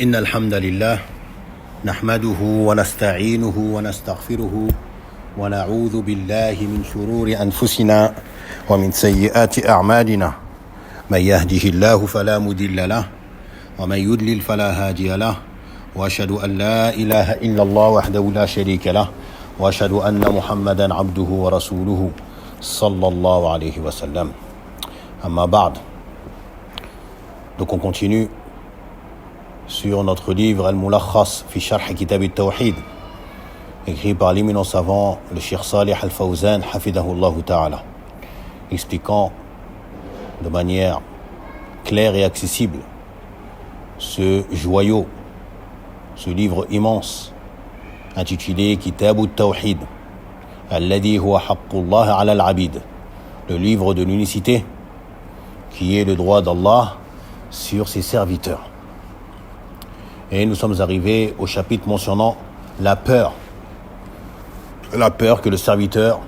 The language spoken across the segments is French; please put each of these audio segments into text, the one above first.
إن الحمد لله نحمده ونستعينه ونستغفره ونعوذ بالله من شرور أنفسنا ومن سيئات أعمالنا من يهده الله فلا مضل له ومن يضلل فلا هادي له وأشهد أن لا إله إلا الله وحده لا شريك له وأشهد أن محمدا عبده ورسوله صلى الله عليه وسلم أما بعد. Donc on continue sur notre livre Al-Mulakhas fi Sharh Kitab al-Tawhid, écrit par l'éminent savant le Cheikh Salih Al-Fawzan hafidahullah ta'ala, expliquant de manière claire et accessible ce joyau, ce livre immense intitulé Kitab al-Tawhid alladhi huwa haqqullah ala al-abid, le livre de l'unicité qui est le droit d'Allah sur ses serviteurs. Et nous sommes arrivés au chapitre mentionnant la peur que le serviteur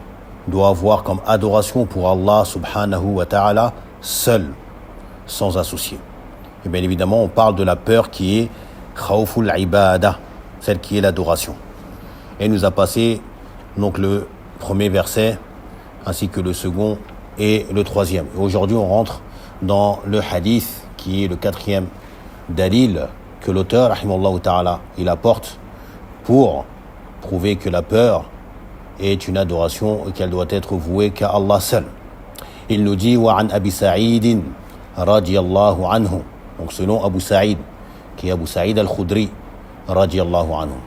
doit avoir comme adoration pour Allah subhanahu wa ta'ala seul, sans associé. Et bien évidemment, on parle de la peur qui est khawful ibada, celle qui est l'adoration. Et il nous a passé donc le premier verset ainsi que le second et le troisième. Et aujourd'hui, on rentre dans le hadith qui est le quatrième dalil que l'auteur, rahimahullah ta'ala, il apporte pour prouver que la peur est une adoration et qu'elle doit être vouée qu'à Allah seul. Il nous dit wa an Abi Sa'id radiyallahu anhu, donc selon Abu Sa'id, qui est Abu Sa'id al-Khudri radiyallahu anhu,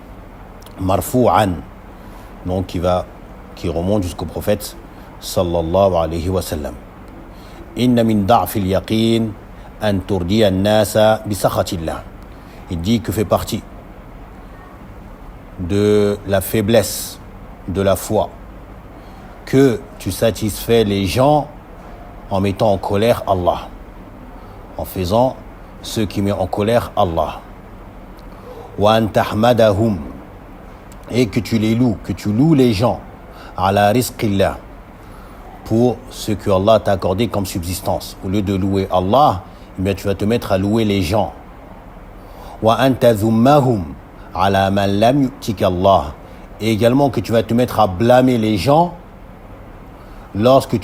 marfou'an, donc qui remonte jusqu'au prophète sallallahu alayhi wa sallam. Inna min da'fil yaqin an turdiya an-nasa bi sakhatillah. Il dit que fait partie de la faiblesse de la foi que tu satisfais les gens en mettant en colère Allah, en faisant ce qui met en colère Allah. Wa an tahmadahum, et que tu les loues, que tu loues les gens ala rizqillah, pour ce que Allah t'a accordé comme subsistance. Au lieu de louer Allah, eh bien, tu vas te mettre à louer les gens. Wa anta dhummahum ala man lam yu'tika Allah, et également que tu vas te mettre à blâmer les gens lorsque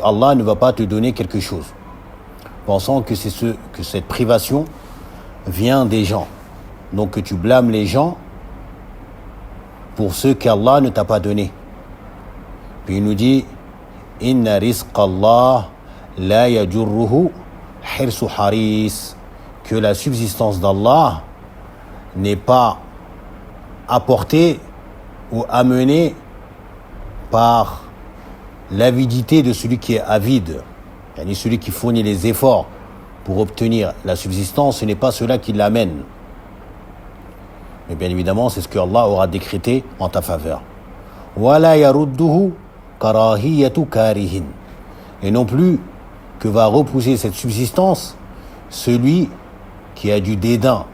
Allah ne va pas te donner quelque chose, pensant que cette privation vient des gens. Donc que tu blâmes les gens pour ce qu'Allah ne t'a pas donné. Puis il nous dit inna rizqallah la yajurruhu hirsu haris, que la subsistance d'Allah n'est pas apportée ou amenée par l'avidité de celui qui est avide, c'est-à-dire celui qui fournit les efforts pour obtenir la subsistance. Ce n'est pas cela qui l'amène, mais bien évidemment c'est ce que Allah aura décrété en ta faveur. Wala yarudduhu karahiyatu karihin, et non plus que va repousser cette subsistance celui qui a du dédain,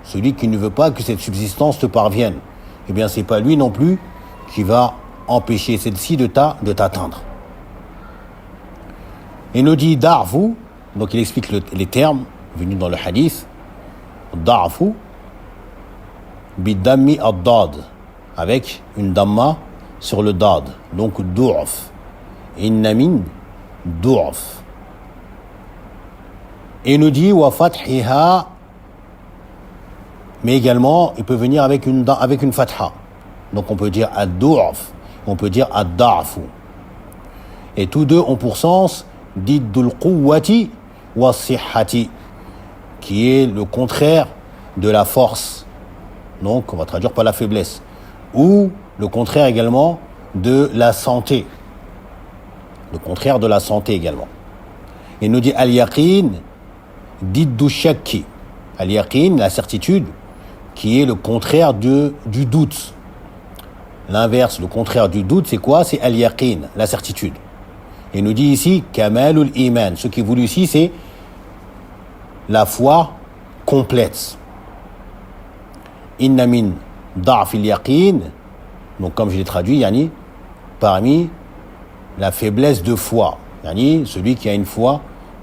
celui qui ne veut pas que cette subsistance te parvienne. Eh bien, c'est pas lui non plus qui va empêcher celle-ci de t'atteindre. Il nous dit da'fu, donc il explique les termes venus dans le hadith. Da'fu bidammi ad-dad, avec une damma sur le dad, donc du'af. Inna min du'af. Et il nous dit wa fathiha, mais également il peut venir avec une fatha. Donc on peut dire ad-du'af, on peut dire ad-da'fu. Et tous deux ont pour sens diddul quwwati wa sihhati, qui est le contraire de la force. Donc on va traduire par la faiblesse, ou le contraire également de la santé. Le contraire de la santé également. Il nous dit al-yaqin diddu shakki, al-yaqin, la certitude, qui est le contraire du doute. L'inverse, le contraire du doute, c'est quoi? C'est al-yaqin, la certitude. Il nous dit ici kamalul iman, ce qui est voulu ici, c'est la foi complète. Inna min da'fil yaqin, donc comme je l'ai traduit, yani parmi la faiblesse de foi, yani celui qui a une foi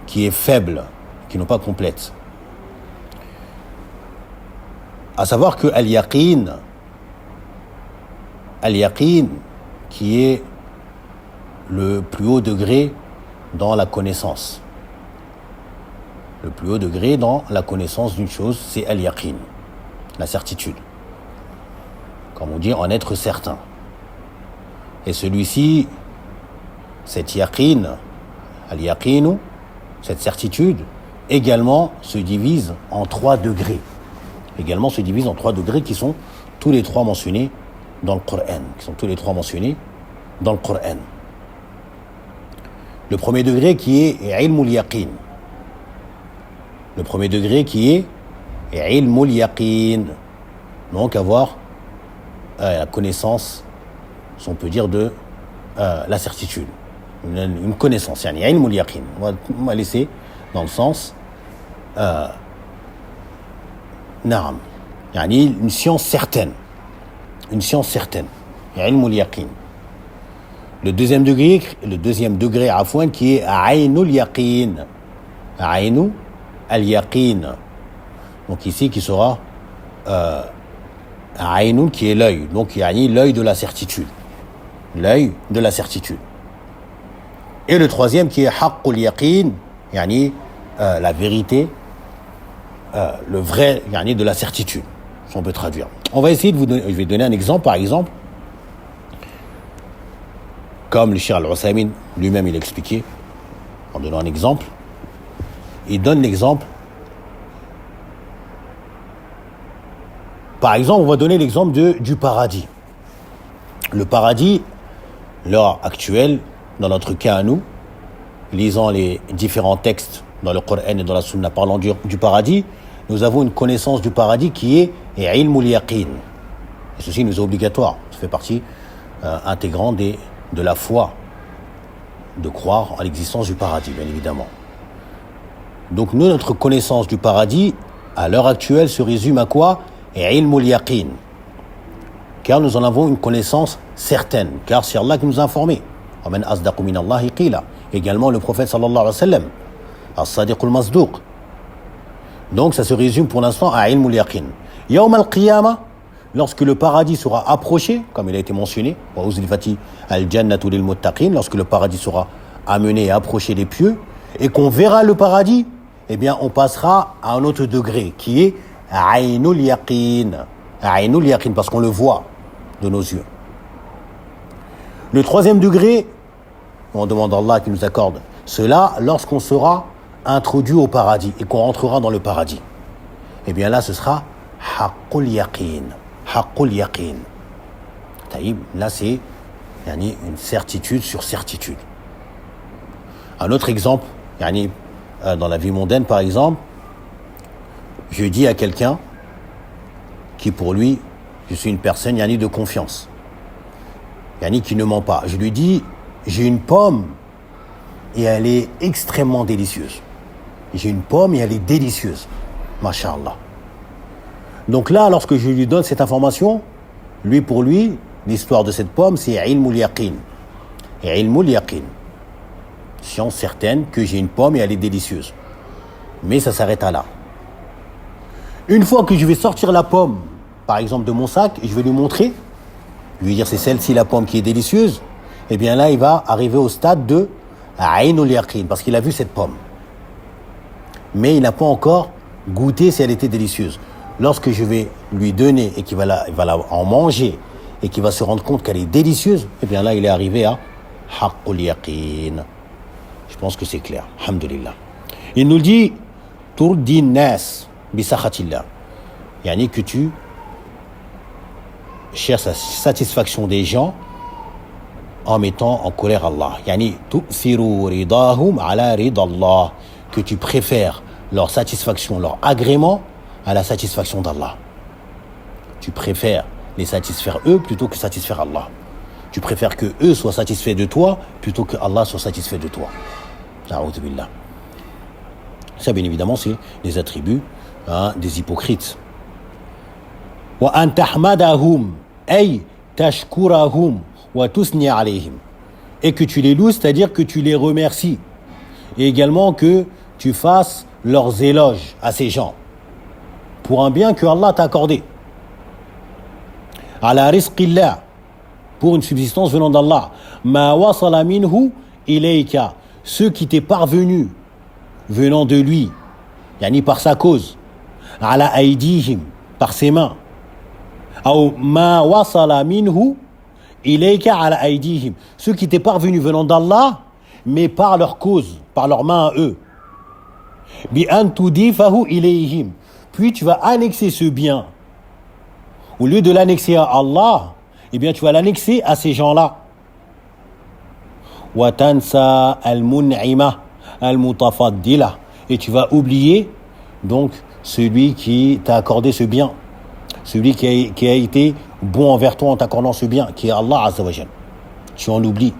qui est faible, qui n'est pas complète. À savoir que al-yaqin, qui est le plus haut degré dans la connaissance. Le plus haut degré dans la connaissance d'une chose, c'est al-yaqin, la certitude. Comme on dit, en être certain. Et celui-ci, cette yaqin, al-yaqinu, cette certitude, également se divise en 3 degrés. Qui sont tous les 3 mentionnés dans le Coran. Le premier degré qui est ilmul yaqin. Donc avoir la connaissance, si on peut dire, de la certitude. Une connaissance, yani ilmul yaqin. On va laisser dans le sens naam, yani une science certaine. Ilmul yaqin. Le deuxième degré qui est aynul yaqin. Aynu al-yaqin. Donc ici qui sera aynun qui est l'œil. Donc yani l'œil de la certitude. Et le troisième qui est haqqul yaqin, yani la vérité, le vrai, yani de la certitude, si on peut traduire. On va essayer je vais donner un exemple, par exemple, comme le Cheikh Al-Uthaymin lui-même il expliquait, en donnant un exemple. Il donne l'exemple. Par exemple, on va donner l'exemple du paradis. Le paradis, l'heure actuelle, dans notre cas à nous, lisant les différents textes dans le Coran et dans la Sunna parlant du paradis, nous avons une connaissance du paradis qui est ilmul yaqin. Et ceci nous est obligatoire. Ça fait partie intégrante de la foi, de croire en l'existence du paradis, bien évidemment. Donc nous, notre connaissance du paradis, à l'heure actuelle, se résume à quoi? Ilmul yaqin. Car nous en avons une connaissance certaine, car c'est Allah qui nous a informés. Wa man asdaqu min Allahi qila. Également le prophète sallallahu alayhi wa sallam, as-sadiqul masduq. Donc ça se résume pour l'instant à ilmul yaqin. Yawm al-qiyamah, lorsque le paradis sera approché, comme il a été mentionné, wa uzlifati al-jannatu lil muttaqin, lorsque le paradis sera amené et approché des pieux, et qu'on verra le paradis, eh bien on passera à un autre degré qui est aynul yaqin. Aynul yaqin, parce qu'on le voit de nos yeux. Le troisième degré, on demande à Allah qui nous accorde cela lorsqu'on sera introduit au paradis et qu'on rentrera dans le paradis. Eh bien là, ce sera haqqul yaqin. Haqqul yaqin. Là, c'est une certitude sur certitude. Un autre exemple, dans la vie mondaine, par exemple, je dis à quelqu'un qui, pour lui, je suis une personne de confiance, qui ne ment pas. Je lui dis, j'ai une pomme et elle est extrêmement délicieuse. J'ai une pomme et elle est délicieuse. Masha'Allah. Donc là, lorsque je lui donne cette information, pour lui, l'histoire de cette pomme, c'est ilmul yaqin. Ilmul yaqin. Science certaine que j'ai une pomme et elle est délicieuse. Mais ça s'arrête à là. Une fois que je vais sortir la pomme, par exemple, de mon sac, et je vais lui montrer, lui dire c'est celle-ci la pomme qui est délicieuse, eh bien là, il va arriver au stade de aynul yaqin, parce qu'il a vu cette pomme. Mais il n'a pas encore goûté si elle était délicieuse. Lorsque je vais lui donner et qu'il va en manger et qu'il va se rendre compte qu'elle est délicieuse, eh bien là, il est arrivé à haqqul yaqin. Je pense que c'est clair. Alhamdulillah. Il nous dit turdi nas bi sakhatillah. Yani que tu cherches la satisfaction des gens en mettant en colère Allah. Yani tu'thiru ridahum ala ridallah. Que tu préfères leur satisfaction, leur agrément à la satisfaction d'Allah. Tu préfères les satisfaire eux plutôt que satisfaire Allah. Tu préfères que eux soient satisfaits de toi plutôt que Allah soit satisfait de toi. A'udhu billah. Ça, bien évidemment, c'est les attributs des hypocrites. Wa an tahmadahum ay tashkurahum wa tusni alayhim. Et que tu les loues, c'est-à-dire que tu les remercies. Et également que tu fasses leurs éloges à ces gens. pour un bien que Allah t'a accordé. Ala rizqillah, pour une subsistance venant d'Allah. Ma wasala minhu ilayka, ce qui t'est parvenu venant de lui, yani par sa cause. Ala aydihim, par ses mains. Ou ma wasala minhu ilayka ala aydihim, ce qui t'est parvenu venant d'Allah, mais par leur cause, par leurs mains à eux. Bi an tudifahu ilayhim, puis tu vas annexer ce bien. Au lieu de l'annexer à Allah, eh bien tu vas l'annexer à ces gens-là. Wa tansa al-mun'ima al-mutafaddila, et tu vas oublier donc celui qui t'a accordé ce bien, celui qui a été bon envers toi en t'accordant ce bien, qui est Allah Azza wa Jal. Tu en oublies.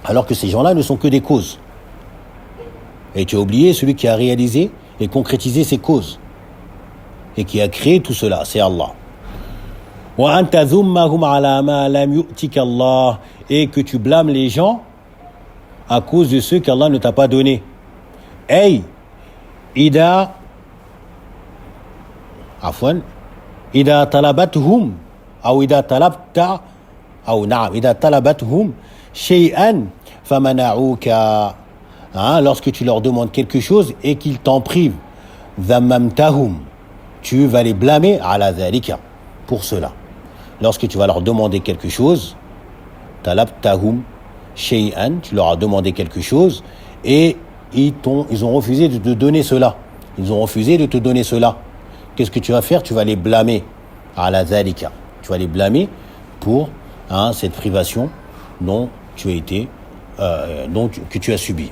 Alors que ces gens-là ne sont que des causes. Et tu as oublié celui qui a réalisé et concrétisé ces causes. Et qui a créé tout cela, c'est Allah. Et que tu blâmes les gens à cause de ceux qu'Allah ne t'a pas donné. Hey, Ida talabathum ou Ida talabta ou naam Ida talabathum shay'an famana'uka, lorsque tu leur demandes quelque chose et qu'ils t'en privent, dhammamtahum, tu vas les blâmer ala dhalika, pour cela. Lorsque tu vas leur demander quelque chose, talabtahum shay'an, tu leur as demandé quelque chose et ils ont refusé de te donner cela. Ils ont refusé de te donner cela. Qu'est-ce que tu vas faire? Tu vas les blâmer ala dhalika. Tu vas les blâmer pour cette privation dont tu as été, que tu as subi.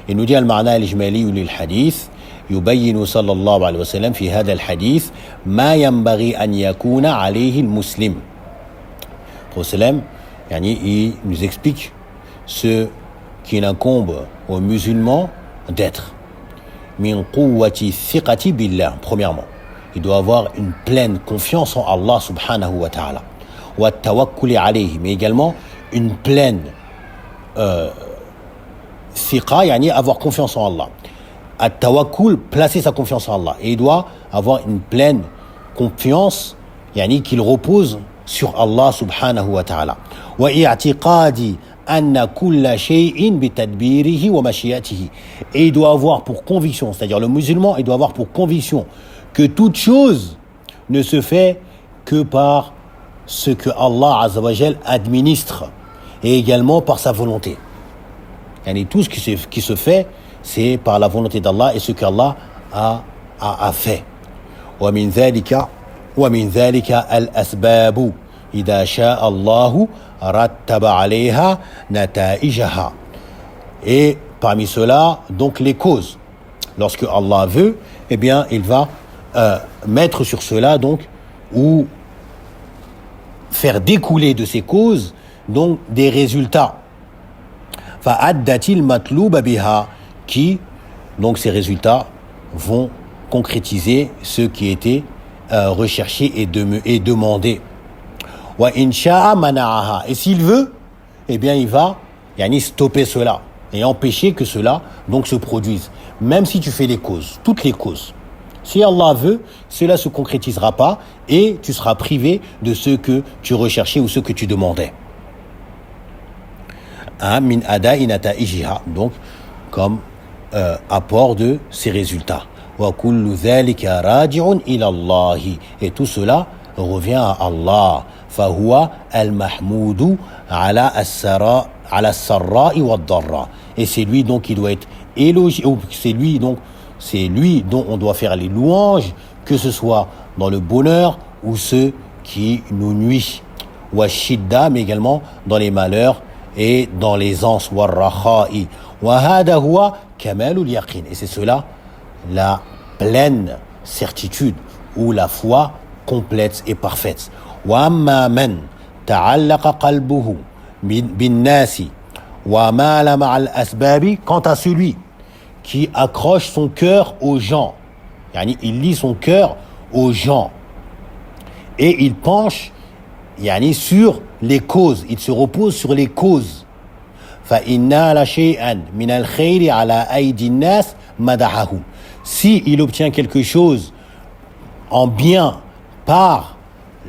Et nous dit al-ma'na al-ijmali lil hadith, يبين صلى الله عليه وسلم في هذا الحديث ما ينبغي أن يكون عليه المسلم. Prophète il nous explique ce qu'il incombe aux musulmans d'être. Min quwwati thiqati billah, premièrement, il doit avoir une pleine confiance en Allah subhanahu wa ta'ala. Wa tawakkuli alayhi, mais également une pleine thiqa, avoir confiance en Allah. At-tawakkul, placer sa confiance en Allah. Et il doit avoir une pleine confiance, qu'il repose sur Allah subhanahu wa ta'ala. Wa i'tiqadi anna kulla shay'in bi tadbirihi wa mashiyatihi. Et il doit avoir pour conviction, c'est-à-dire le musulman, il doit avoir pour conviction que toute chose ne se fait que par ce que Allah Azza wa Jal administre et également par sa volonté. Tout ce qui se fait, c'est par la volonté d'Allah et ce qu'Allah a fait. ومن ذلك الأسباب إذا شاء الله رتب عليها نتائجها. Et parmi cela, donc les causes. Lorsque Allah veut, eh bien, il va mettre sur cela donc ou faire découler de ces causes donc des résultats. فأدت المطلوب بها, qui, donc ces résultats, vont concrétiser ce qui était recherché et demandé. Wa in sha'a mana'aha, et s'il veut, eh bien il va stopper cela et empêcher que cela donc se produise. Même si tu fais les causes, toutes les causes. Si Allah veut, cela ne se concrétisera pas et tu seras privé de ce que tu recherchais ou ce que tu demandais. Min ada'i nata'ijiha, donc comme apport de ces résultats. Wa kullu dhalika raji'un ila Allah, et tout cela revient à Allah. Fa huwa al-mahmudu ala as-sarra'i wad-darra, et c'est lui donc qui doit être élogié, c'est lui dont on doit faire les louanges, que ce soit dans le bonheur ou ceux qui nous nuisent. Wa shidda, mais également dans les malheurs et dans l'aisance. Wa rakha'i, wa hada huwa kamalul yaqin, et c'est cela la pleine certitude ou la foi complète et parfaite. Wa amma man ta'allaqa qalbuhu bin nasi wa mala ma'al asbabi, quant à celui qui accroche son cœur aux gens, il lie son cœur aux gens et il penche sur les causes, il se repose sur les causes. Fa inna la shay'an min al-khayri ala aydi an-nas madahahu, s'il obtient quelque chose en bien par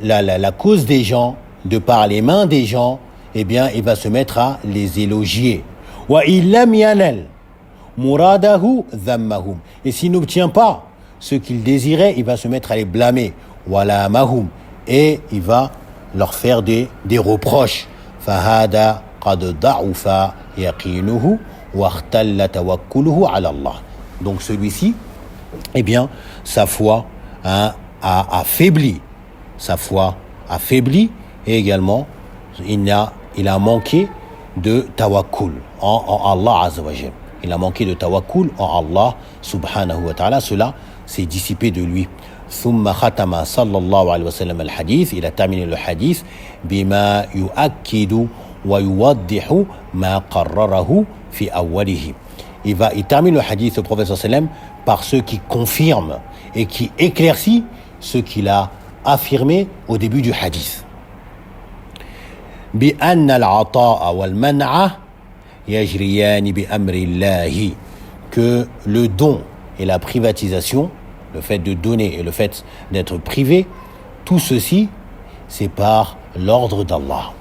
la cause des gens, de par les mains des gens, eh bien, il va se mettre à les élogier. Wa illam yanal muradahu dhammahum. Et s'il n'obtient pas ce qu'il désirait, il va se mettre à les blâmer. Wala mahum. Et il va leur faire des reproches. Fahada qad da'ufa yaqinuhu wa ikhtalla tawakkuluhu ala Allah. Donc celui-ci, eh bien, sa foi a affaibli. Sa foi affaibli et également il a manqué de tawakkul en Allah Azza wa Jal. Il a manqué de tawakkul en Allah subhanahu wa ta'ala. Cela s'est dissipé de lui. ثم ختم صلى الله عليه وسلم الحديث. Il a terminé le hadith بما يؤكد ويوضح ما قرره في أوله. Il termine le hadith, le prophète sallam, par ce qui confirme et qui éclaircit ce qu'il a affirmé au début du hadith. بأن العطاء والمنع يجريان بأمر الله. Que le don et la privatisation, le fait de donner et le fait d'être privé, tout ceci, c'est par l'ordre d'Allah.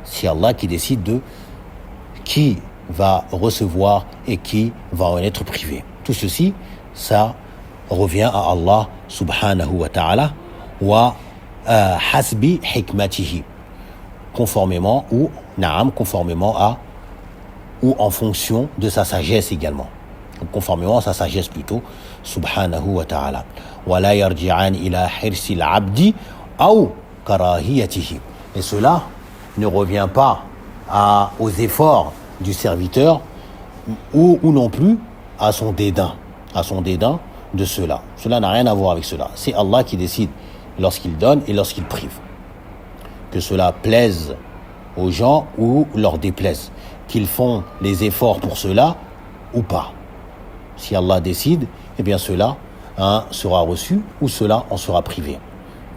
C'est Allah qui décide de qui va recevoir et qui va en être privé. Tout ceci, ça revient à Allah subhanahu wa ta'ala wa hasbi hikmatihi, conformément à ou en fonction de sa sagesse également. Conformément à sa sagesse plutôt, subhanahu wa ta'ala. Wa la yarji'an ila hirsi al-'abdi aw karahiyatihi. Et cela ne revient pas aux efforts du serviteur ou non plus à son dédain de cela. Cela n'a rien à voir avec cela. C'est Allah qui décide lorsqu'il donne et lorsqu'il prive. Que cela plaise aux gens ou leur déplaise. Qu'ils font les efforts pour cela ou pas. Si Allah décide, eh bien cela sera reçu ou cela en sera privé.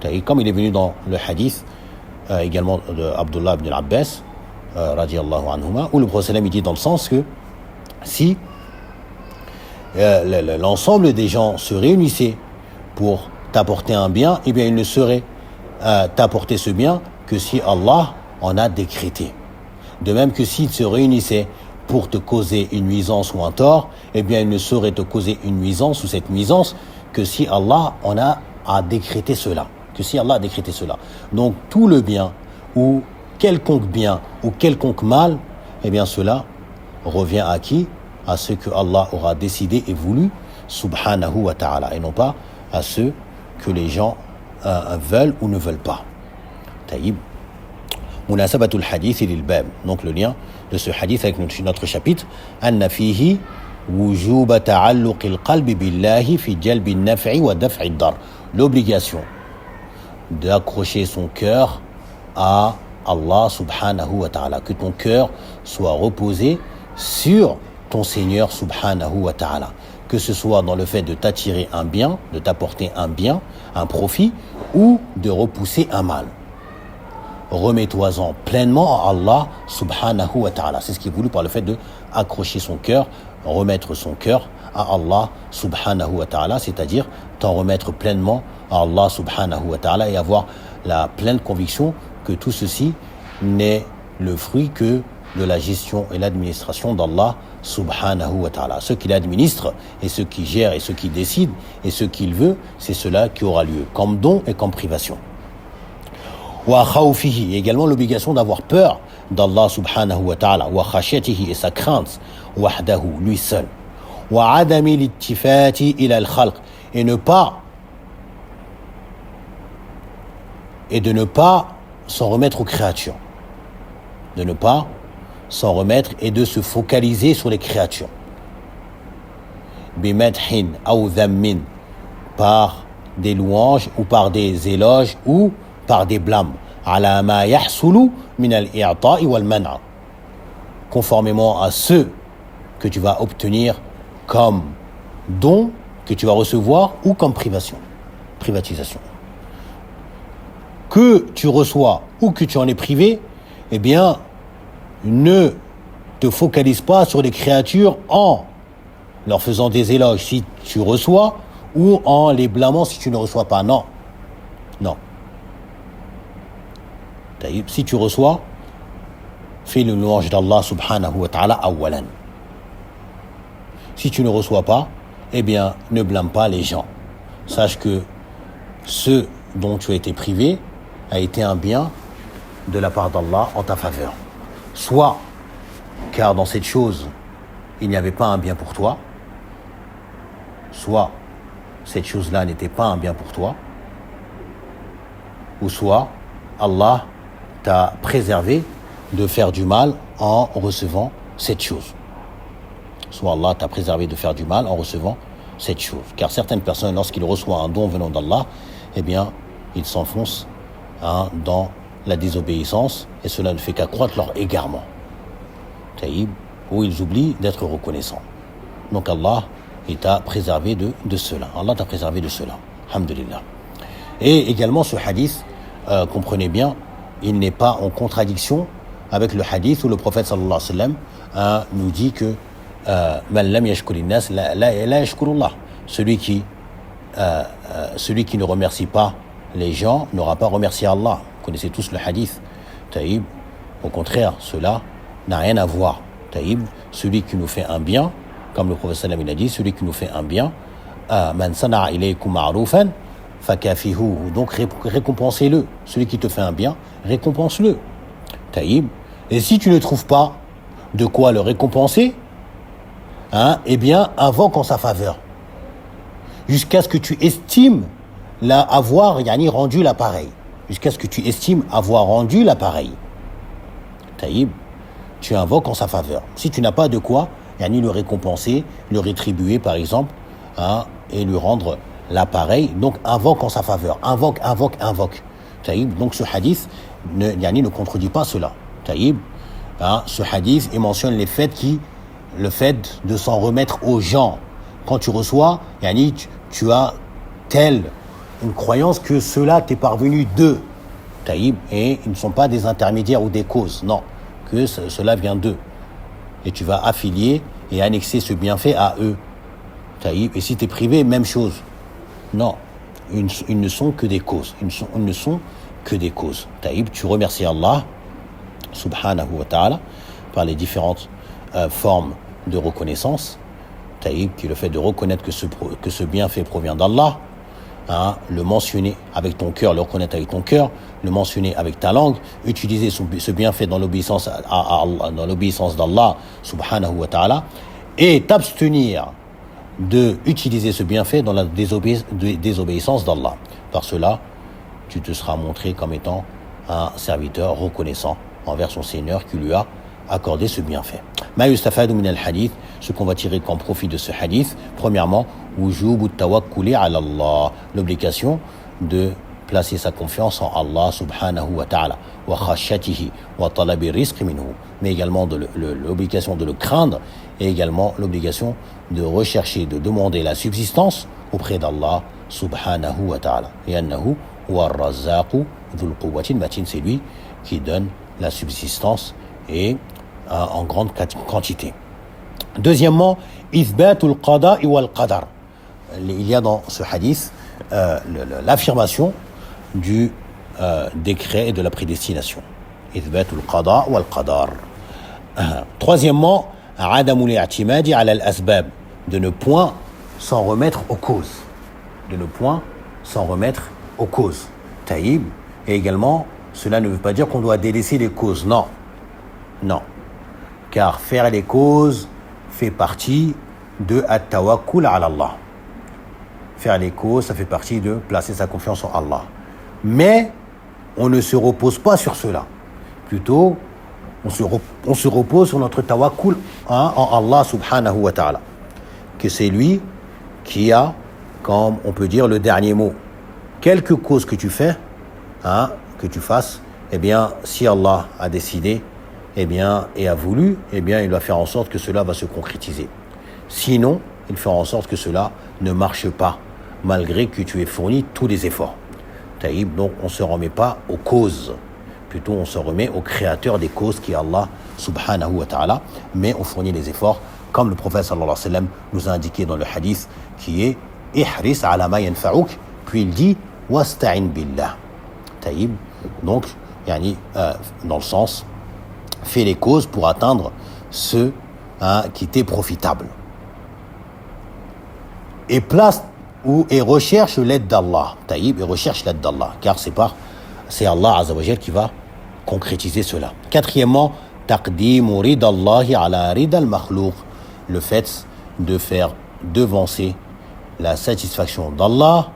Et comme il est venu dans le hadith également de Abdullah ibn al-Abbas, radiallahu anhuma, où le prophète il dit dans le sens que si l'ensemble des gens se réunissaient pour t'apporter un bien, eh bien il ne saurait t'apporter ce bien que si Allah en a décrété. De même que s'ils se réunissaient pour te causer une nuisance ou un tort, eh bien il ne saurait te causer une nuisance ou cette nuisance que si Allah en a décrété cela. Que si Allah a décrété cela. Donc tout le bien ou quelconque mal, eh bien cela revient à qui? À ceux que Allah aura décidé et voulu, subhanahu wa ta'ala, et non pas à ceux que les gens veulent ou ne veulent pas. Taïb. Munasabatul hadith lil bab. Donc le lien de ce hadith avec notre chapitre. Anna fihi wujub ta'alluq al-qalbi billahi fi jalb an-naf'i wa daf' ad-dar. L'obligation d'accrocher son cœur à Allah subhanahu wa ta'ala. Que ton cœur soit reposé sur ton Seigneur subhanahu wa ta'ala. Que ce soit dans le fait de t'attirer un bien, de t'apporter un bien, un profit, ou de repousser un mal. Remets-toi-en pleinement à Allah subhanahu wa ta'ala. C'est ce qui est voulu par le fait de accrocher son cœur, remettre son cœur à Allah subhanahu wa ta'ala, c'est-à-dire t'en remettre pleinement à Allah subhanahu wa ta'ala et avoir la pleine conviction que tout ceci n'est le fruit que de la gestion et l'administration d'Allah subhanahu wa ta'ala. Ce qu'il administre et ce qui gère et ce qui décide et ce qu'il veut, c'est cela qui aura lieu, comme don et comme privation. Wa khawfihi, également l'obligation d'avoir peur d'Allah subhanahu wa ta'ala, wa khashyatihi, et sa crainte, wahdahu, lui seul. Wa adami l'ittifati ila al-khalq, et de ne pas s'en remettre aux créatures. De ne pas s'en remettre et de se focaliser sur les créatures. Bimadhin aw dhammin, par des louanges ou par des éloges ou par des blâmes. Ala ma yahsulu min al-i'ta'i wal man'a, conformément à ce que tu vas obtenir comme don que tu vas recevoir ou comme privatisation. Que tu reçois ou que tu en es privé, eh bien, ne te focalise pas sur les créatures en leur faisant des éloges si tu reçois, ou en les blâmant si tu ne reçois pas. Non. Non. Si tu reçois, fais le louange d'Allah subhanahu wa ta'ala awalan. Si tu ne reçois pas, eh bien, ne blâme pas les gens. Sache que ce dont tu as été privé a été un bien de la part d'Allah en ta faveur. Soit car dans cette chose, il n'y avait pas un bien pour toi, soit cette chose-là n'était pas un bien pour toi, ou soit Allah t'a préservé de faire du mal en recevant cette chose. Soit Allah t'a préservé de faire du mal en recevant cette chose. Car certaines personnes, lorsqu'ils reçoivent un don venant d'Allah, eh bien, ils s'enfoncent dans la désobéissance et cela ne fait qu'accroître leur égarement. Taïb, où ils oublient d'être reconnaissants. Donc Allah t'a préservé de cela. Allah t'a préservé de cela. Alhamdulillah. Et également ce hadith, comprenez bien, il n'est pas en contradiction avec le hadith où le prophète sallallahu alayhi wa sallam nous dit que Man lam yashkurin nas la yashkurullah. Celui qui ne remercie pas les gens n'aura pas remercié Allah. Vous connaissez tous le hadith. Taïb. Au contraire, cela n'a rien à voir. Taïb, celui qui nous fait un bien, comme le prophète sallam il a dit, celui qui nous fait un bien, man sana'a ilaykum ma'rufan fakafihu. Donc récompensez-le. Celui qui te fait un bien, récompense-le. Taïb. Et si tu ne trouves pas de quoi le récompenser, eh bien, invoque en sa faveur. Jusqu'à ce que tu estimes avoir rendu l'appareil. Jusqu'à ce que tu estimes avoir rendu l'appareil. Taïb, tu invoques en sa faveur. Si tu n'as pas de quoi, le récompenser, le rétribuer par exemple, et lui rendre l'appareil, donc invoque en sa faveur. Invoque. Taïb, donc ce hadith ne contredit pas cela. Taïb, ce hadith, il mentionne le fait de s'en remettre aux gens. Quand tu reçois, tu as telle une croyance que cela t'est parvenu d'eux. Taïb, et ils ne sont pas des intermédiaires ou des causes, non, que cela vient d'eux. Et tu vas affilier et annexer ce bienfait à eux. Taïb, et si tu es privé, même chose. Non, ils ne sont que des causes. Ils ne sont que des causes. Taïb, tu remercies Allah, subhanahu wa ta'ala, par les différentes formes de reconnaissance. Taïb, qui est le fait de reconnaître que ce bienfait provient d'Allah, le mentionner avec ton cœur, le reconnaître avec ton cœur, le mentionner avec ta langue, utiliser ce bienfait dans l'obéissance dans l'obéissance d'Allah, subhanahu wa ta'ala, et t'abstenir de utiliser ce bienfait dans la désobéissance d'Allah. Par cela, tu te seras montré comme étant un serviteur reconnaissant envers son Seigneur qui lui a accordé ce bienfait. Ma yustafadu min al-hadith, ce qu'on va tirer comme profit de ce hadith, premièrement, wujubu tawakkuli ala Allah, l'obligation de placer sa confiance en Allah subhanahu wa ta'ala, wa khashatihi wa talabi rizqi minhu, mais également l'obligation de le craindre et également l'obligation de rechercher, de demander la subsistance auprès d'Allah subhanahu wa ta'ala. Et annahu wa ar-razzaqu dhul quwwatin matin, c'est lui qui donne la subsistance et en grande quantité. Deuxièmement, ithbatul qada'i wal qadar. Il y a dans ce hadith l'affirmation du décret et de la prédestination. Ithbatul qada' wal qadar. Troisièmement, adamul i'timadi ala al-asbab, de ne point s'en remettre aux causes. De ne point s'en remettre aux causes. Taïb. Et également, cela ne veut pas dire qu'on doit délaisser les causes. Non. Non. Car faire les causes fait partie de at-tawakkul ala Allah. Faire les causes, ça fait partie de placer sa confiance en Allah. Mais on ne se repose pas sur cela. Plutôt, on se repose sur notre tawakkul en Allah subhanahu wa ta'ala. Que c'est lui qui a, comme on peut dire, le dernier mot. Quelque cause que tu fais, que tu fasses, eh bien, si Allah a décidé, eh bien, et a voulu, eh bien, il va faire en sorte que cela va se concrétiser. Sinon, il fera en sorte que cela ne marche pas, malgré que tu aies fourni tous les efforts. Taïb, donc, on ne se remet pas aux causes. Plutôt, on se remet au créateur des causes qui est Allah subhanahu wa ta'ala, mais on fournit les efforts comme le prophète sallallahu alayhi wa sallam nous a indiqué dans le hadith qui est ihris ala ma yanfa'uk, puis il dit wasta'in billah. Taïb, donc dans le sens fais les causes pour atteindre ce qui t'est profitable et recherche l'aide d'Allah. Taïb, et recherche l'aide d'Allah, car c'est Allah Azza wa Jal qui va concrétiser cela. Quatrièmement, taqdimu ridallahi ala ridal makhlouq, le fait de faire devancer la satisfaction d'Allah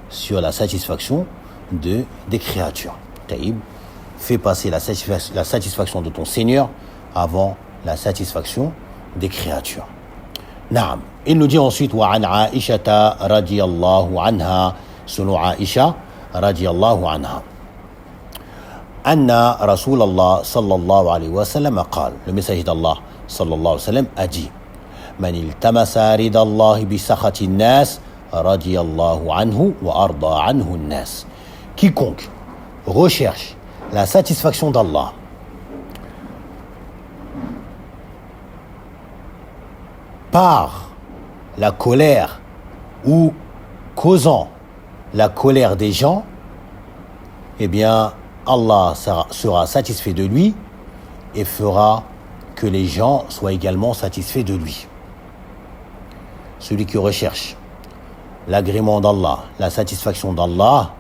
sur la satisfaction des créatures. Taïb, fais passer la satisfaction de ton Seigneur avant la satisfaction des créatures. Naam. Il nous dit ensuite wa an Aisha radiyallahu anha, selon Aisha radiyallahu anha, anna Rasulallah sallallahu alayhi wa sallam qala, le messager d'Allah sallallahu alayhi wa sallam a dit man iltamasa ridallahi bi sakhati an-nas radiyallahu anhu wa arda anhu an-nas, quiconque recherche la satisfaction d'Allah par la colère ou causant la colère des gens, eh bien Allah sera satisfait de lui et fera que les gens soient également satisfaits de lui. Celui qui recherche l'agrément d'Allah, la satisfaction d'Allah,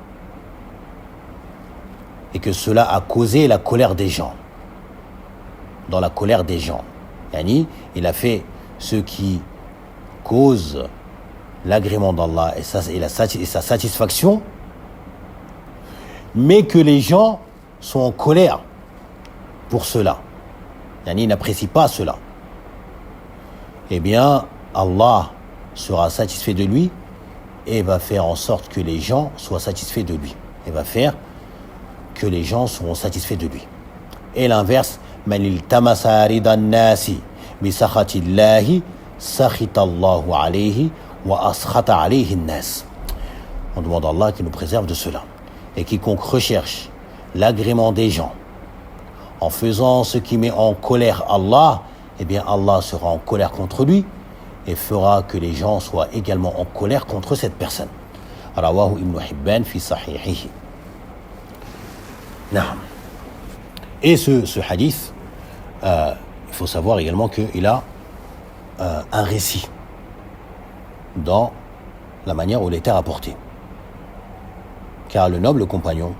et que cela a causé la colère des gens. Dans la colère des gens. Il a fait ce qui cause l'agrément d'Allah et sa satisfaction, mais que les gens sont en colère pour cela. Ils n'apprécient pas cela. Eh bien, Allah sera satisfait de lui et va faire en sorte que les gens soient satisfaits de lui. Et va faire que les gens seront satisfaits de lui. Et l'inverse, man iltamasa ridan nasi bi sakhatillahi sakhita Allahu alayhi wa askhata alayhi an-nas. On demande à Allah qu'il nous préserve de cela. Et quiconque recherche l'agrément des gens en faisant ce qui met en colère Allah, eh bien Allah sera en colère contre lui et fera que les gens soient également en colère contre cette personne. Rawahu Ibn Hibban fi sahihihi. Et ce hadith, il faut savoir également qu'il a un récit dans la manière où il était rapporté. Car le noble compagnon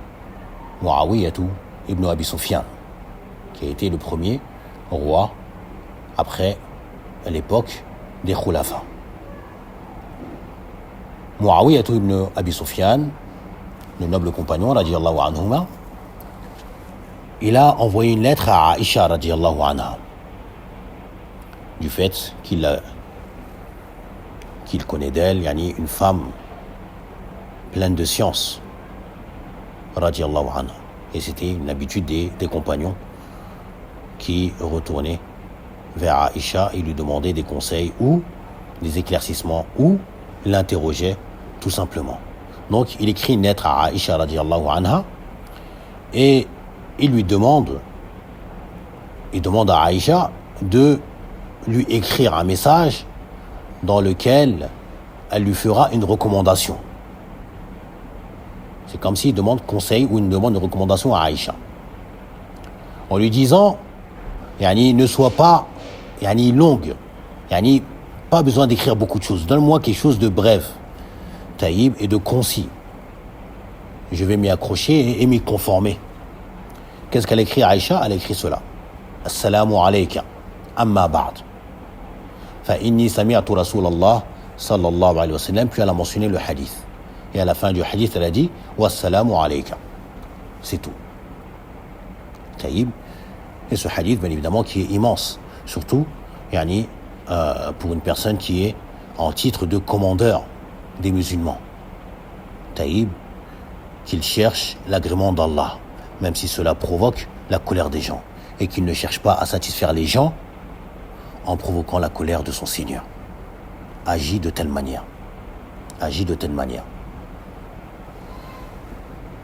Muawiyatu ibn Abi Sufyan, qui a été le premier roi après l'époque des Khulafa. Muawiyatu ibn Abi Sufyan, le noble compagnon radiyallahu anhuma, il a envoyé une lettre à Aisha radiyallahu anha du fait qu'il connaît d'elle, une femme pleine de science radiyallahu anha. Et c'était une habitude des compagnons qui retournaient vers Aisha et lui demandaient des conseils ou des éclaircissements ou l'interrogeaient tout simplement. Donc il écrit une lettre à Aisha radiyallahu anha et il demande à Aïcha de lui écrire un message dans lequel elle lui fera une recommandation. C'est comme s'il demande conseil ou une demande de recommandation à Aïcha. En lui disant, ne sois pas longue, pas besoin d'écrire beaucoup de choses. Donne-moi quelque chose de bref, taïb et de concis. Je vais m'y accrocher et m'y conformer. Qu'est-ce qu'elle écrit à Aïcha? Elle écrit cela. Assalamu alayka, amma ba'd. Fa inni sami'tu Rasulallah sallallahu alayhi wa sallam, puis elle a mentionné le hadith. Et à la fin du hadith, elle a dit wassalamu alayka. C'est tout. Taïb. Et ce hadith, bien évidemment, qui est immense. Surtout, pour une personne qui est en titre de commandeur des musulmans. Taïb, qu'il cherche l'agrément d'Allah, même si cela provoque la colère des gens, et qu'il ne cherche pas à satisfaire les gens en provoquant la colère de son Seigneur. Agit de telle manière.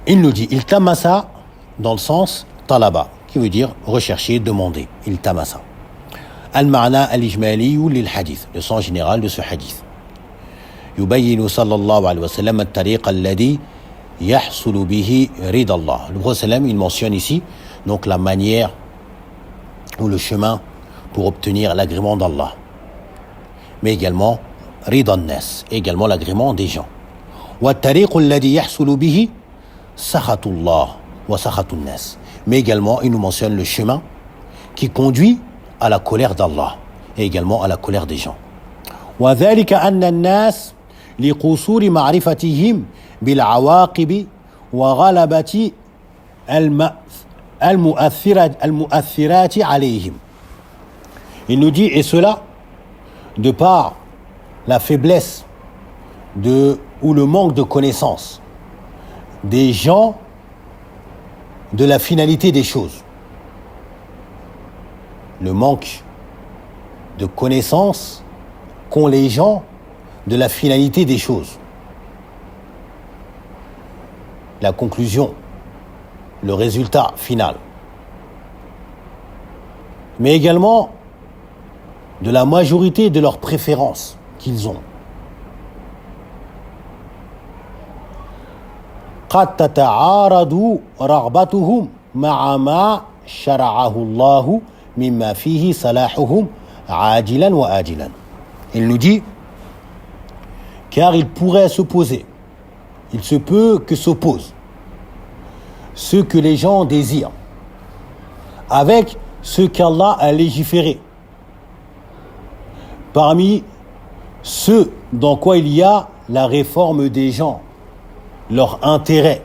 Il nous dit, il tamassa dans le sens talaba, qui veut dire rechercher, demander. Il tamassa. Al-ma'na al-ijmali lil hadith, le sens général de ce hadith. يبين صلى الله عليه وسلم الطريق الذي يحصل به رضا الله. Le prophète il mentionne ici donc la manière ou le chemin pour obtenir l'agrément d'Allah, mais également rida an-nas, également l'agrément des gens. والطريق الذي يحصل به سخط الله وسخط الناس, mais également il nous mentionne le chemin qui conduit à la colère d'Allah et également à la colère des gens. وذلك أن الناس لقصور معرفتهم بالعواقب وغلبة المؤثرات عليهم. Il nous dit, et cela de par la faiblesse ou le manque de connaissance des gens de la finalité des choses. Le manque de connaissance qu'ont les gens de la finalité des choses. La conclusion, le résultat final. Mais également de la majorité de leurs préférences qu'ils ont. قد تتعارض رغبتهم مع ما شرعه الله مما فيه صلاحهم عاجلا وآجلا. Il nous dit, car il pourrait s'opposer, il se peut que s'opposent ce que les gens désirent avec ce qu'Allah a légiféré, parmi ce dans quoi il y a la réforme des gens, leur intérêt,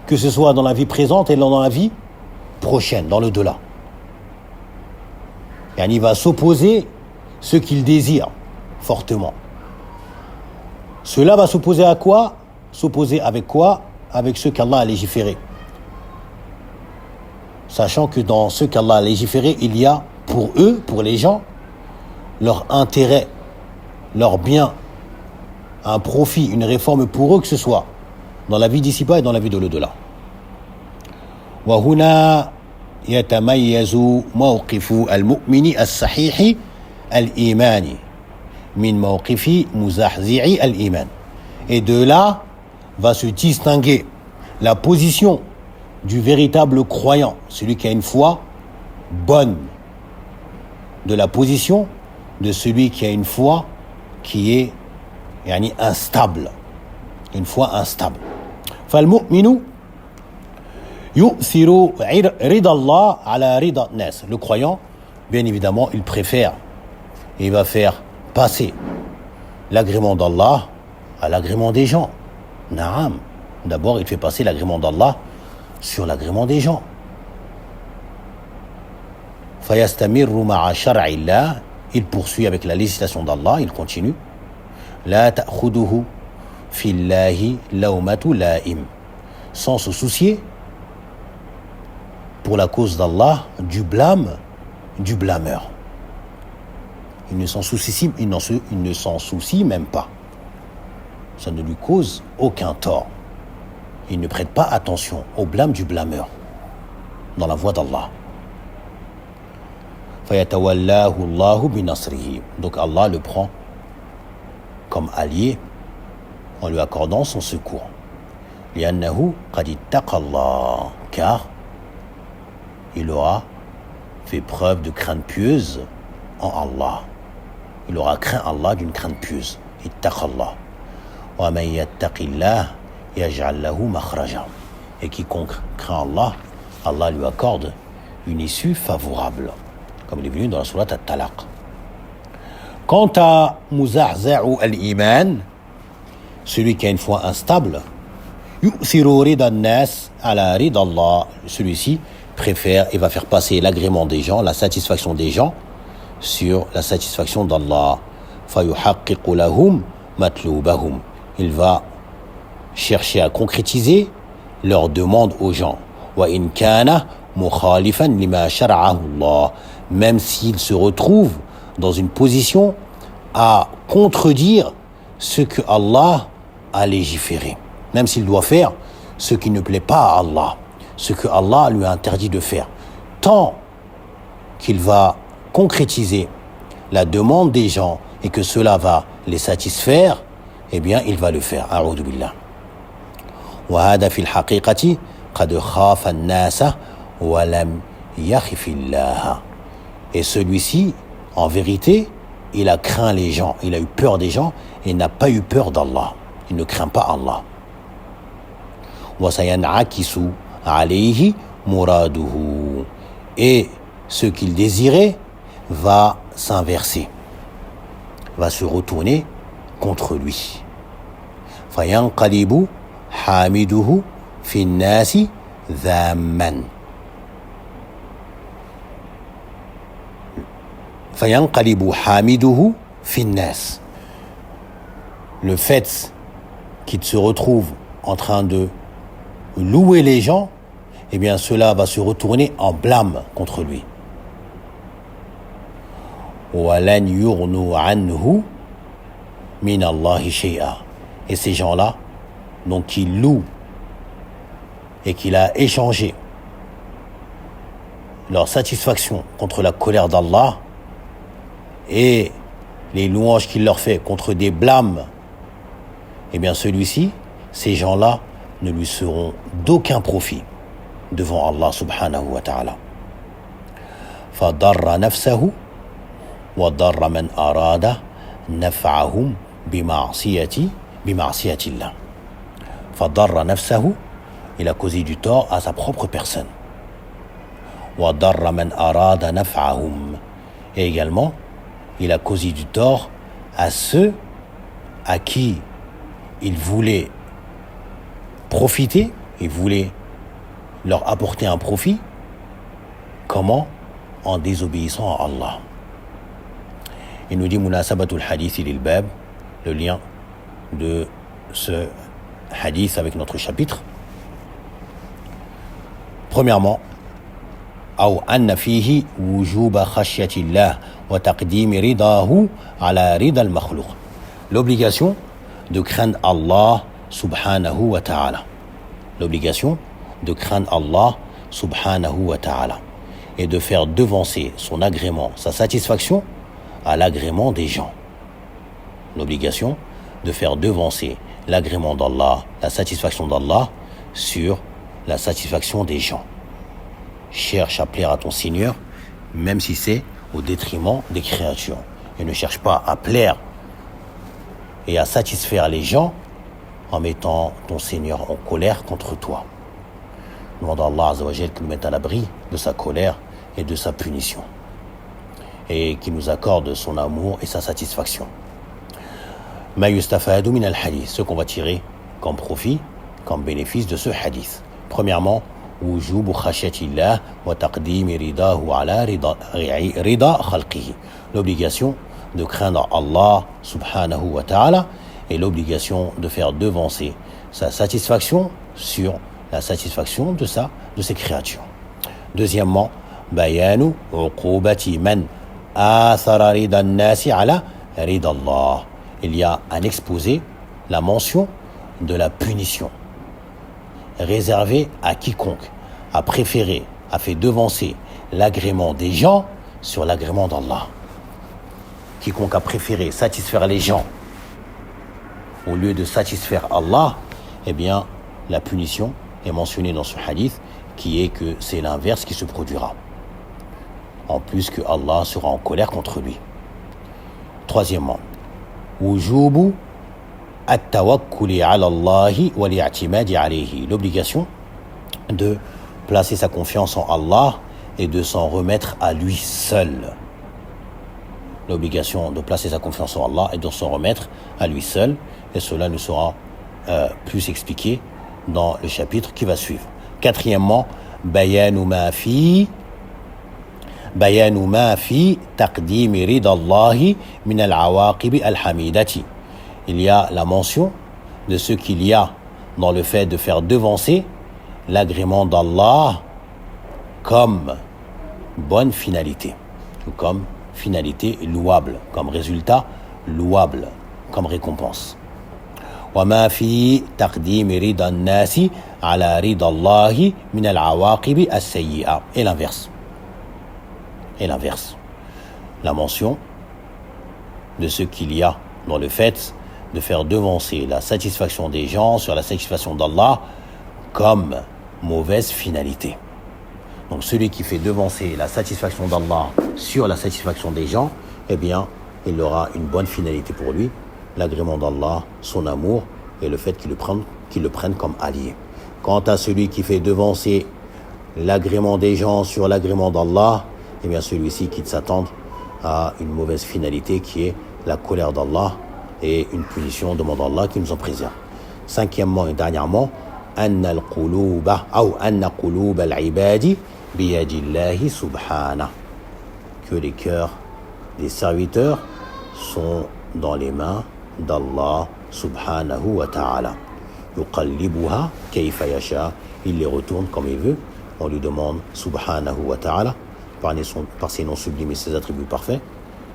que ce soit dans la vie présente et dans la vie prochaine, dans le delà. Et il va s'opposer ce qu'il désire fortement. Cela va s'opposer à quoi? S'opposer avec quoi? Avec ce qu'Allah a légiféré. Sachant que dans ce qu'Allah a légiféré, il y a pour eux, pour les gens, leur intérêt, leur bien, un profit, une réforme pour eux, que ce soit dans la vie d'ici-bas et dans la vie de l'au-delà. وهنا يتميز موقف المؤمن الصحيح الإيماني من موقف مزحزح الإيمان. Et de là va se distinguer la position du véritable croyant, celui qui a une foi bonne, de la position de celui qui a une foi qui est instable, une foi instable. فالمؤمن يؤثر رضا الله على رضا الناس. Le croyant, bien évidemment, il préfère et il va faire passer l'agrément d'Allah à l'agrément des gens. Naam. D'abord, il fait passer l'agrément d'Allah sur l'agrément des gens. فيستمر مع شرع الله. Il poursuit avec la législation d'Allah, il continue. لا تأخذه في الله لومة لائم. Sans se soucier, pour la cause d'Allah, du blâme du blâmeur. Il ne s'en soucie même pas. Ça ne lui cause aucun tort. Il ne prête pas attention au blâme du blâmeur dans la voie d'Allah. فَيَتَوَلَّاهُ اللَّهُ بِنَصْرِهِ. Donc Allah le prend comme allié en lui accordant son secours. لِأَنَّهُ قَدِ اتَّقَى اللَّهُ. Car il aura fait preuve de crainte pieuse en Allah. Il aura craint Allah d'une crainte pieuse. اتَّقَى اللَّهُ. وَمَنْ يَتَّقِ اللَّهُ يَجْعَلْ لَهُ مَخْرَجًا. Et quiconque craint Allah, Allah lui accorde une issue favorable, comme il est venu dans la sourate At-Talaq. Quant à Muzahza'u al-Iman, celui qui a une foi instable, yu'thiru rida an-nas ala rida Allah. Celui-ci préfère et va faire passer l'agrément des gens, la satisfaction des gens, sur la satisfaction d'Allah. Fayuhaqqiqu lahum matlubahum. Il va chercher à concrétiser leur demande aux gens. Wa in kana mukhalifan lima shar'ahu Allah. Même s'il se retrouve dans une position à contredire ce que Allah a légiféré. Même s'il doit faire ce qui ne plaît pas à Allah, ce que Allah lui a interdit de faire. Tant qu'il va concrétiser la demande des gens et que cela va les satisfaire, eh bien, il va le faire. A'udhu billah. وهذا في الحقيقة قد خاف الناس ولم يخف الله. Et celui-ci, en vérité, il a craint les gens, il a eu peur des gens et n'a pas eu peur d'Allah. Il ne craint pas Allah. وسينعكس عليه مراده. Et ce qu'il désirait va s'inverser, va se retourner contre lui. فينقلب حامده في الناس ذاما. فينقلب حامده في الناس. Le fait qu'il se retrouve en train de louer les gens, eh bien cela va se retourner en blâme contre lui. وَلَنْ يُغْنُوا عَنْهُ مِنَ اللَّهِ شَيْئًا. Et ces gens-là, donc qui louent et qu'il a échangé leur satisfaction contre la colère d'Allah et les louanges qu'il leur fait contre des blâmes, eh bien celui-ci, ces gens-là ne lui seront d'aucun profit devant Allah subhanahu wa ta'ala. فَضَرَّ نَفْسَهُ وَضَرَّ مَنْ أَرَادَ نَفْعَهُمْ بِمَعْصِيَةِ اللَّهِ. فَضَرَّ نَفْسَهُ, il a causé du tort à sa propre personne. وَضَرَّ مَنْ أَرَادَ نَفْعَهُمْ, et également il a causé du tort à ceux à qui il voulait profiter, il voulait leur apporter un profit. Comment? En désobéissant à Allah. Il nous dit Munasabatul Hadith lil Bab, le lien de ce hadith avec notre chapitre. Premièrement, أو أن فيه وجوب خشية الله وتقديم رضاه على رضا المخلوق. L'obligation de craindre Allah subhanahu wa ta'ala. L'obligation de craindre Allah subhanahu wa ta'ala et de faire devancer son agrément, sa satisfaction à l'agrément des gens. L'obligation de faire devancer l'agrément d'Allah, la satisfaction d'Allah sur la satisfaction des gens. Cherche à plaire à ton Seigneur, même si c'est au détriment des créatures. Et ne cherche pas à plaire et à satisfaire les gens en mettant ton Seigneur en colère contre toi. Demande à Allah Azza wa Jal qu'il nous mette à l'abri de sa colère et de sa punition. Et qu'il nous accorde son amour et sa satisfaction. Ma yustafadu min al-hadith, ce qu'on va tirer comme profit, comme bénéfice de ce hadith. Premièrement, wujubu khasyatillah wa taqdim ridahu ala rida khalqihi. L'obligation de craindre Allah subhanahu wa ta'ala et l'obligation de faire devancer sa satisfaction sur la satisfaction de ses créatures. Deuxièmement, bayanu uqubati man athara rida an-nasi ala rida Allah. Il y a un exposé, la mention de la punition réservée à quiconque a préféré, a fait devancer l'agrément des gens sur l'agrément d'Allah. Quiconque a préféré satisfaire les gens au lieu de satisfaire Allah, eh bien, la punition est mentionnée dans ce hadith qui est que c'est l'inverse qui se produira. En plus que Allah sera en colère contre lui. Troisièmement, wujubu at-tawakkuli ala Allahi wa li'atimadi alayhi. L'obligation de placer sa confiance en Allah et de s'en remettre à lui seul. L'obligation de placer sa confiance en Allah et de s'en remettre à lui seul. Et cela nous sera plus expliqué dans le chapitre qui va suivre. Quatrièmement, bayanu ma fi taqdimi ridallahi min al-awaqib al-hamidati. Il y a la mention de ce qu'il y a dans le fait de faire devancer l'agrément d'Allah comme bonne finalité, ou comme finalité louable, comme résultat louable, comme récompense. وما في تقديم رضا الناس على رضا الله من العواقب السيئة. Et l'inverse. la mention de ce qu'il y a dans le fait de faire devancer la satisfaction des gens sur la satisfaction d'Allah comme mauvaise finalité. Donc celui qui fait devancer la satisfaction d'Allah sur la satisfaction des gens, eh bien, il aura une bonne finalité pour lui, l'agrément d'Allah, son amour et le fait qu'il le prenne comme allié. Quant à celui qui fait devancer l'agrément des gens sur l'agrément d'Allah, eh bien celui-ci quitte s'attendre à une mauvaise finalité qui est la colère d'Allah et une punition demande Allah qui nous en préserve. Cinquièmement et dernièrement, أن القلوب أو أن قلوب العباد بيد الله سبحانه, que les cœurs des serviteurs sont dans les mains d'Allah subhanahu wa ta'ala. يقلبها كيف يشاء, il les retourne comme il veut. On lui demande subhanahu wa ta'ala par ses noms sublimes et ses attributs parfaits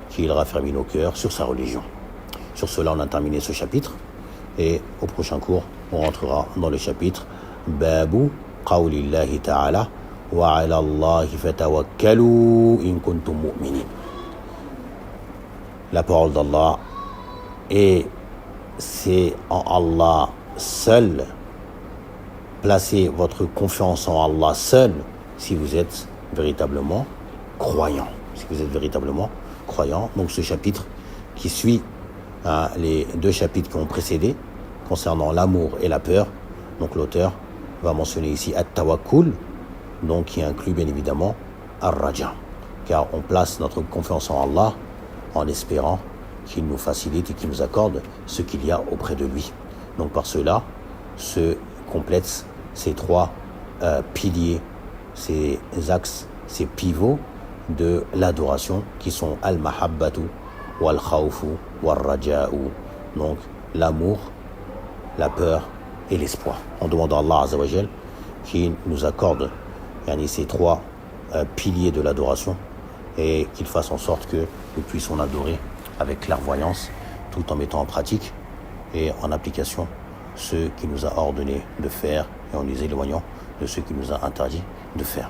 qu'il raffermit nos cœurs sur sa religion. Sur cela, on a terminé ce chapitre et au prochain cours, on rentrera dans le chapitre Babu Qawlillahi ta'ala wa 'ala Allahi fatawakkalu in kuntum mu'minin. La parole d'Allah, et c'est en Allah seul. Placez votre confiance en Allah seul si vous êtes véritablement croyant. Si vous êtes véritablement croyant. Donc ce chapitre qui suit les deux chapitres qui ont précédé concernant l'amour et la peur. Donc l'auteur va mentionner ici At-Tawakkul, donc qui inclut bien évidemment Ar-Raja, car on place notre confiance en Allah en espérant qu'il nous facilite et qu'il nous accorde ce qu'il y a auprès de lui. Donc par cela se complètent ces trois piliers, ces axes, ces pivots de l'adoration qui sont Al-Mahabbatu, Wal-Khawfu, Wal-Raja'u, donc l'amour, la peur et l'espoir. On demande à Allah Azza wa Jal qu'il nous accorde ces trois piliers de l'adoration et qu'il fasse en sorte que nous puissions adorer avec clairvoyance tout en mettant en pratique et en application ce qu'il nous a ordonné de faire et en nous éloignant de ce qu'il nous a interdit de faire.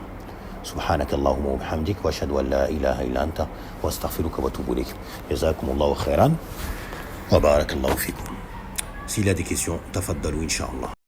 سبحانك اللهم وبحمدك واشهد ان لا اله الا انت واستغفرك واتوب اليك. جزاكم الله خيرا وبارك الله فيكم. S'il y a des questions, tafaddalu inshallah.